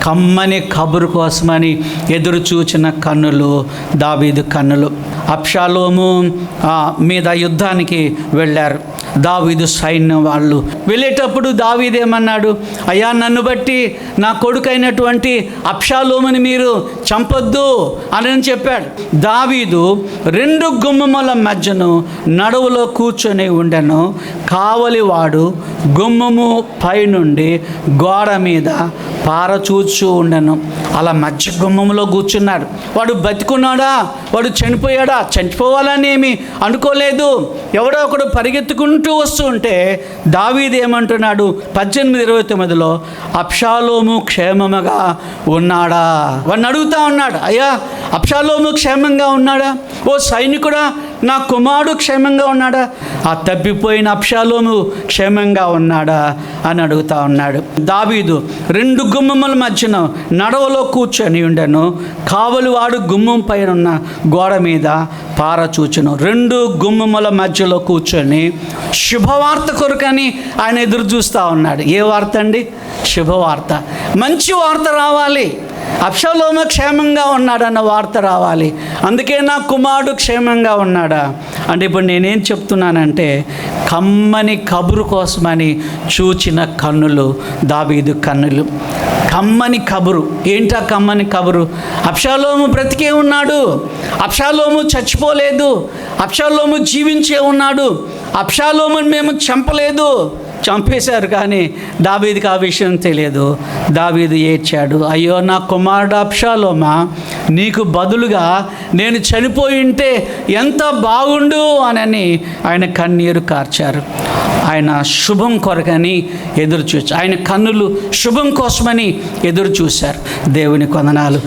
కమ్మని కబురు కోసమని ఎదురు చూచిన కన్నులు దావీదు కన్నులు. అబ్షాలోము మీద యుద్ధానికి వెళ్ళారు దావీదు సైన్యం వాళ్ళు. వెళ్ళేటప్పుడు దావీదు ఏమన్నాడు? అయ్యా, నన్ను బట్టి నా కొడుకైనటువంటి అబ్షాలోముని మీరు చంపొద్దు అని చెప్పాడు. దావీదు 2 గుమ్మముల మధ్యను నడువులో కూర్చొని ఉండెను. కావలివాడు గుమ్మము పైనుండి గోడ మీద పారచూచు ఉండెను. అలా మధ్య గుమ్మంలో కూర్చున్నాడు. వాడు బతికున్నాడా, వాడు చనిపోయాడా? చనిపోవాలని ఏమి అనుకోలేదు. ఎవడో ఒకడు పరిగెత్తుకుంటూ వస్తూ ఉంటే దావీదు ఏమంటున్నాడు? 18:29లో అబ్షాలోము క్షేమముగా ఉన్నాడా? వాడిని అడుగుతా ఉన్నాడు, అయ్యా అబ్షాలోము క్షేమంగా ఉన్నాడా? ఓ సైనికుడా, నా కుమారుడు క్షేమంగా ఉన్నాడా? ఆ తప్పిపోయిన అబ్షాలోము క్షేమంగా ఉన్నాడా అని అడుగుతా ఉన్నాడు. దావీదు 2 గుమ్మముల మధ్యన నడవలో కూర్చొని ఉండెను. కావలివాడు గుమ్మం పైన ఉన్న గోడ మీద పారచూచును. 2 గుమ్మముల మధ్యలో కూర్చొని శుభవార్త కొరకని ఆయన ఎదురు చూస్తూ ఉన్నాడు. ఏ వార్త అండి? శుభవార్త. మంచి వార్త రావాలి. అబ్షాలోము క్షేమంగా ఉన్నాడన్న వార్త రావాలి. అందుకే నా కుమారుడు క్షేమంగా ఉన్నాడా అంటే, ఇప్పుడు నేనేం చెప్తున్నానంటే, కమ్మని కబురు కోసమని చూచిన కన్నులు దావీదు కన్నులు. కమ్మని కబురు. ఏంటా కమ్మని కబురు? అబ్షాలోము బ్రతికే ఉన్నాడు, అబ్షాలోము చచ్చిపోలేదు, అబ్షాలోము జీవించే ఉన్నాడు, అబ్షాలోముని మేము చంపలేదు. చంపేశారు, కానీ దావీదుకి ఆ విషయం తెలియదు. దావీదు ఏడ్చాడు, అయ్యో నా కుమారుడు అబ్షాలోమా, నీకు బదులుగా నేను చనిపోయి ఉంటే ఎంత బాగుండు అని ఆయన కన్నీరు కార్చారు. ఆయన శుభం కొరకని ఎదురు చూశారు. ఆయన కన్నులు శుభం కోసమని ఎదురు చూశారు. దేవుని వందనాలు.